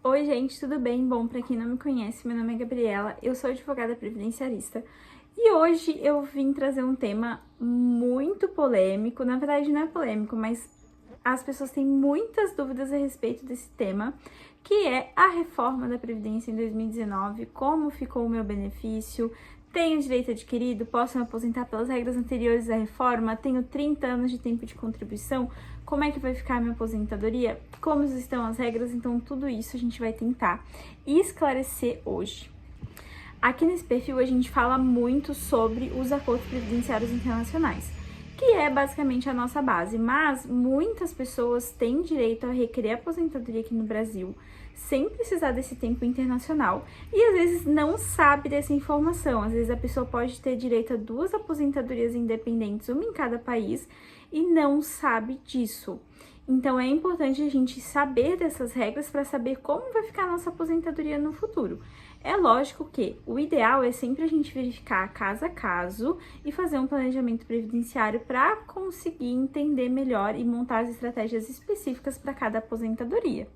Oi, gente, tudo bem? Bom, pra quem não me conhece, meu nome é Gabriela, eu sou advogada previdenciarista e hoje eu vim trazer um tema muito polêmico. Na verdade, não é polêmico, mas as pessoas têm muitas dúvidas a respeito desse tema, que é a reforma da Previdência em 2019, como ficou o meu benefício, tenho direito adquirido, posso me aposentar pelas regras anteriores da reforma, tenho 30 anos de tempo de contribuição, como é que vai ficar a minha aposentadoria, como estão as regras, então tudo isso a gente vai tentar esclarecer hoje. Aqui nesse perfil a gente fala muito sobre os acordos previdenciários internacionais, que é basicamente a nossa base, mas muitas pessoas têm direito a requerer aposentadoria aqui no Brasil sem precisar desse tempo internacional e às vezes não sabe dessa informação. Às vezes a pessoa pode ter direito a 2 aposentadorias independentes, uma em cada país, e não sabe disso. Então é importante a gente saber dessas regras para saber como vai ficar a nossa aposentadoria no futuro. É lógico que o ideal é sempre a gente verificar caso a caso e fazer um planejamento previdenciário para conseguir entender melhor e montar as estratégias específicas para cada aposentadoria.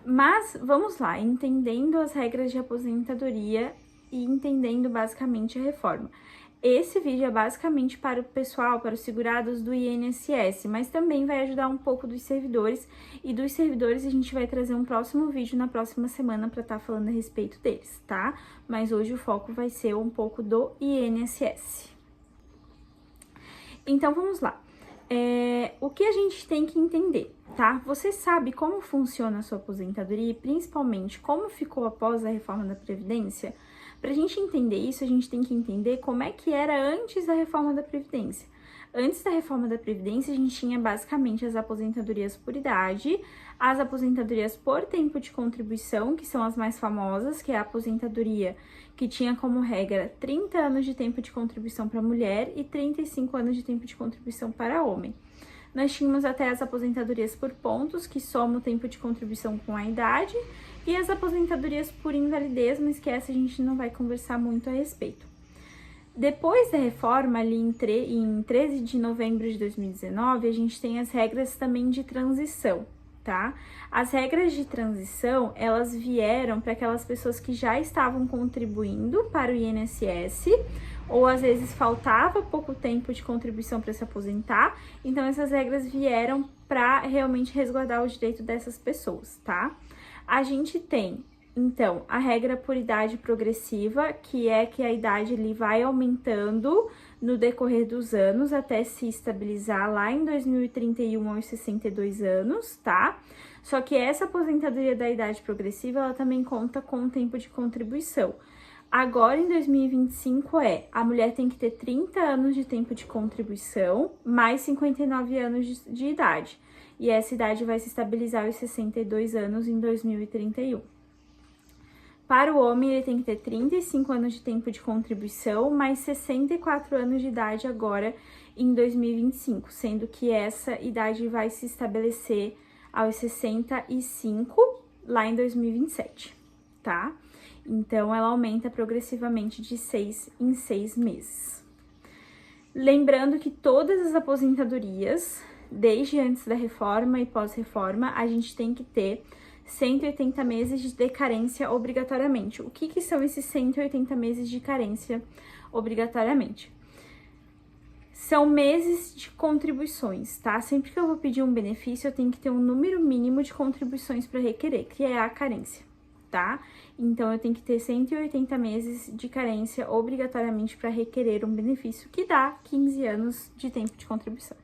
Mas vamos lá, entendendo as regras de aposentadoria e entendendo basicamente a reforma. Esse vídeo é basicamente para o pessoal, para os segurados do INSS, mas também vai ajudar um pouco dos servidores, e dos servidores a gente vai trazer um próximo vídeo na próxima semana para estar falando a respeito deles, tá? Mas hoje o foco vai ser um pouco do INSS. Então vamos lá. O que a gente tem que entender, tá? Você sabe como funciona a sua aposentadoria e principalmente como ficou após a reforma da Previdência? Para a gente entender isso, a gente tem que entender como é que era antes da reforma da Previdência. Antes da reforma da Previdência, a gente tinha basicamente as aposentadorias por idade, as aposentadorias por tempo de contribuição, que são as mais famosas, que é a aposentadoria que tinha como regra 30 anos de tempo de contribuição para mulher e 35 anos de tempo de contribuição para homem. Nós tínhamos até as aposentadorias por pontos, que somam o tempo de contribuição com a idade, e as aposentadorias por invalidez, mas que essa a gente não vai conversar muito a respeito. Depois da reforma, ali em 13 de novembro de 2019, a gente tem as regras também de transição, tá? As regras de transição, elas vieram para aquelas pessoas que já estavam contribuindo para o INSS, ou às vezes faltava pouco tempo de contribuição para se aposentar, então essas regras vieram para realmente resguardar o direito dessas pessoas, tá? A gente tem, então, a regra por idade progressiva, que é que a idade ali vai aumentando no decorrer dos anos até se estabilizar lá em 2031 aos 62 anos, tá? Só que essa aposentadoria da idade progressiva, ela também conta com o tempo de contribuição. Agora, em 2025, a mulher tem que ter 30 anos de tempo de contribuição, mais 59 anos de idade. E essa idade vai se estabilizar aos 62 anos em 2031. Para o homem, ele tem que ter 35 anos de tempo de contribuição, mais 64 anos de idade agora em 2025, sendo que essa idade vai se estabelecer aos 65 lá em 2027, tá? Então, ela aumenta progressivamente de 6 em 6 meses. Lembrando que todas as aposentadorias, desde antes da reforma e pós-reforma, a gente tem que ter 180 meses de decarência obrigatoriamente. O que são esses 180 meses de carência obrigatoriamente? São meses de contribuições, tá? Sempre que eu vou pedir um benefício, eu tenho que ter um número mínimo de contribuições para requerer, que é a carência, tá? Então, eu tenho que ter 180 meses de carência obrigatoriamente para requerer um benefício, que dá 15 anos de tempo de contribuição.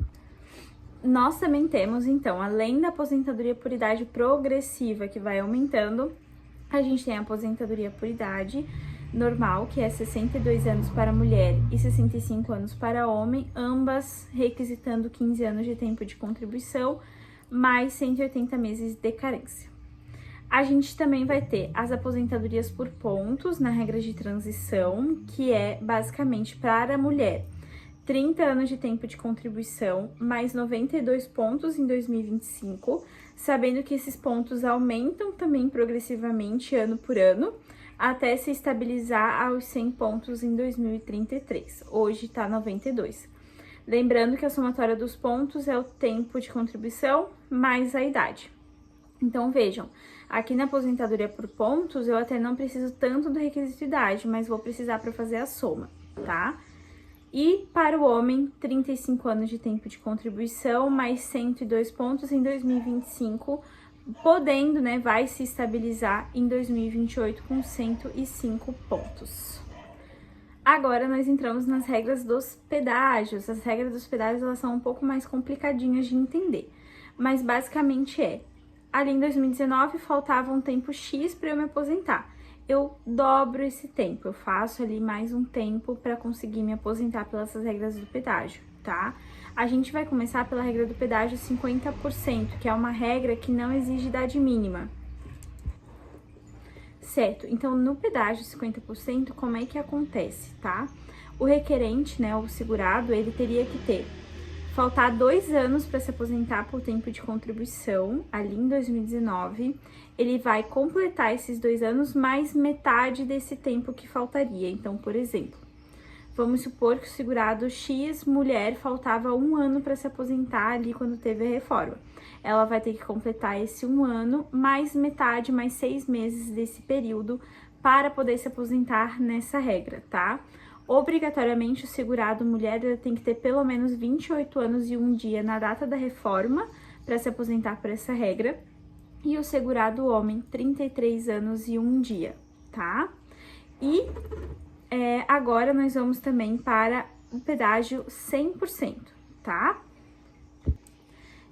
Nós também temos, então, além da aposentadoria por idade progressiva, que vai aumentando, a gente tem a aposentadoria por idade normal, que é 62 anos para mulher e 65 anos para homem, ambas requisitando 15 anos de tempo de contribuição, mais 180 meses de carência. A gente também vai ter as aposentadorias por pontos na regra de transição, que é basicamente para a mulher 30 anos de tempo de contribuição, mais 92 pontos em 2025, sabendo que esses pontos aumentam também progressivamente ano por ano, até se estabilizar aos 100 pontos em 2033. Hoje tá 92. Lembrando que a somatória dos pontos é o tempo de contribuição mais a idade. Então, vejam, aqui na aposentadoria por pontos, eu até não preciso tanto do requisito de idade, mas vou precisar para fazer a soma, tá? E para o homem, 35 anos de tempo de contribuição, mais 102 pontos em 2025, podendo, né, vai se estabilizar em 2028 com 105 pontos. Agora, nós entramos nas regras dos pedágios. As regras dos pedágios, elas são um pouco mais complicadinhas de entender, mas basicamente ali em 2019, faltava um tempo X para eu me aposentar. Eu dobro esse tempo, eu faço ali mais um tempo para conseguir me aposentar pelas regras do pedágio, tá? A gente vai começar pela regra do pedágio 50%, que é uma regra que não exige idade mínima. Certo, então no pedágio 50%, como é que acontece, tá? O requerente, né, o segurado, ele teria que faltar 2 anos para se aposentar por tempo de contribuição, ali em 2019, ele vai completar esses 2 anos mais metade desse tempo que faltaria. Então, por exemplo, vamos supor que o segurado X, mulher, faltava 1 ano para se aposentar ali quando teve a reforma. Ela vai ter que completar esse 1 ano, mais metade, mais 6 meses desse período, para poder se aposentar nessa regra, tá? Obrigatoriamente, o segurado mulher tem que ter pelo menos 28 anos e 1 dia na data da reforma para se aposentar por essa regra. E o segurado homem, 33 anos e 1 dia, tá? E agora nós vamos também para o pedágio 100%, tá?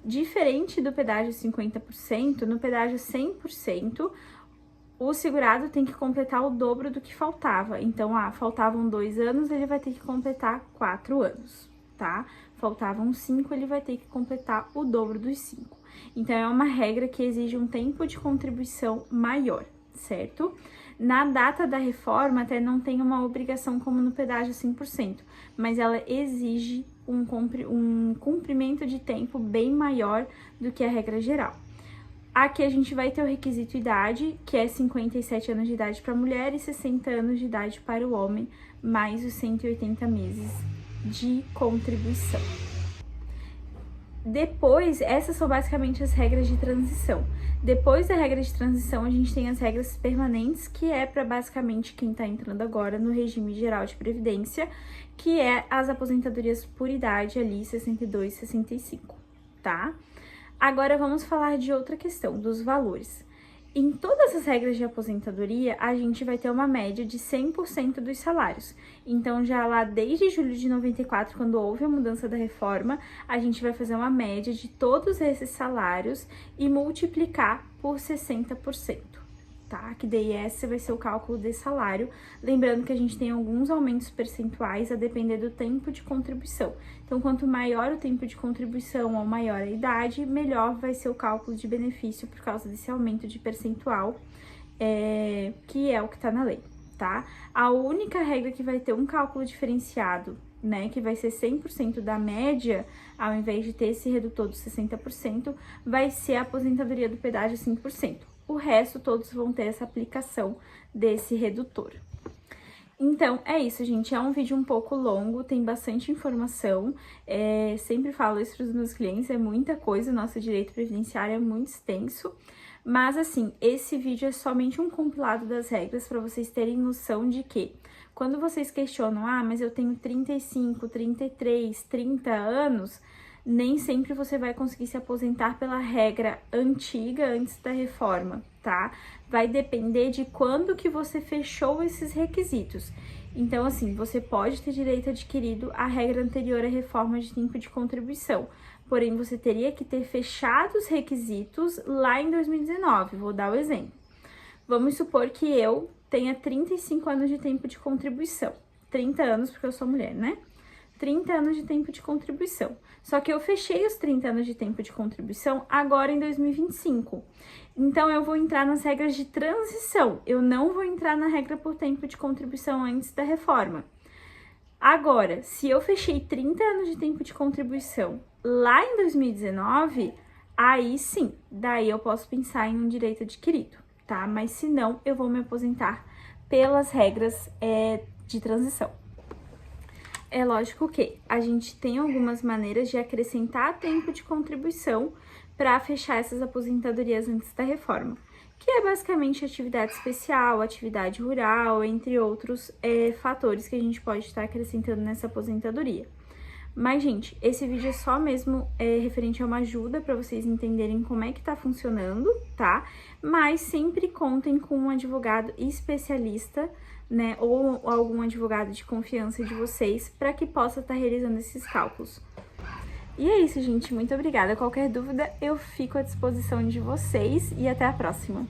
Diferente do pedágio 50%, no pedágio 100%, o segurado tem que completar o dobro do que faltava. Então, faltavam 2 anos, ele vai ter que completar 4 anos, tá? Faltavam 5, ele vai ter que completar o dobro dos 5. Então, é uma regra que exige um tempo de contribuição maior, certo? Na data da reforma, até não tem uma obrigação como no pedágio 100%, mas ela exige um cumprimento de tempo bem maior do que a regra geral. Aqui a gente vai ter o requisito idade, que é 57 anos de idade para a mulher e 60 anos de idade para o homem, mais os 180 meses de contribuição. Depois, essas são basicamente as regras de transição. Depois da regra de transição, a gente tem as regras permanentes, que é para basicamente quem está entrando agora no regime geral de previdência, que é as aposentadorias por idade ali, 62, 65, tá? Agora vamos falar de outra questão, dos valores. Em todas as regras de aposentadoria, a gente vai ter uma média de 100% dos salários. Então, já lá desde julho de 94, quando houve a mudança da reforma, a gente vai fazer uma média de todos esses salários e multiplicar por 60%, tá? Que daí esse vai ser o cálculo desse salário. Lembrando que a gente tem alguns aumentos percentuais a depender do tempo de contribuição. Então, quanto maior o tempo de contribuição ou maior a idade, melhor vai ser o cálculo de benefício por causa desse aumento de percentual, que é o que tá na lei, tá? A única regra que vai ter um cálculo diferenciado, né, que vai ser 100% da média, ao invés de ter esse redutor dos 60%, vai ser a aposentadoria do pedágio 5%. O resto, todos vão ter essa aplicação desse redutor. Então, é isso, gente. É um vídeo um pouco longo, tem bastante informação. Sempre falo isso para os meus clientes, é muita coisa, o nosso direito previdenciário é muito extenso. Mas, assim, esse vídeo é somente um compilado das regras para vocês terem noção de que, quando vocês questionam, mas eu tenho 35, 33, 30 anos, nem sempre você vai conseguir se aposentar pela regra antiga antes da reforma, tá? Vai depender de quando que você fechou esses requisitos. Então, assim, você pode ter direito adquirido a regra anterior à reforma de tempo de contribuição, porém, você teria que ter fechado os requisitos lá em 2019. Vou dar o exemplo. Vamos supor que eu tenha 35 anos de tempo de contribuição. 30 anos, porque eu sou mulher, né? 30 anos de tempo de contribuição. Só que eu fechei os 30 anos de tempo de contribuição agora em 2025. Então, eu vou entrar nas regras de transição. Eu não vou entrar na regra por tempo de contribuição antes da reforma. Agora, se eu fechei 30 anos de tempo de contribuição lá em 2019, aí sim, daí eu posso pensar em um direito adquirido, tá? Mas se não, eu vou me aposentar pelas regras de transição. É lógico que a gente tem algumas maneiras de acrescentar tempo de contribuição para fechar essas aposentadorias antes da reforma, que é basicamente atividade especial, atividade rural, entre outros fatores que a gente pode estar acrescentando nessa aposentadoria. Mas, gente, esse vídeo é só mesmo referente a uma ajuda para vocês entenderem como é que tá funcionando, tá? Mas sempre contem com um advogado especialista, né? Ou algum advogado de confiança de vocês para que possa estar realizando esses cálculos. E é isso, gente. Muito obrigada. Qualquer dúvida, eu fico à disposição de vocês e até a próxima.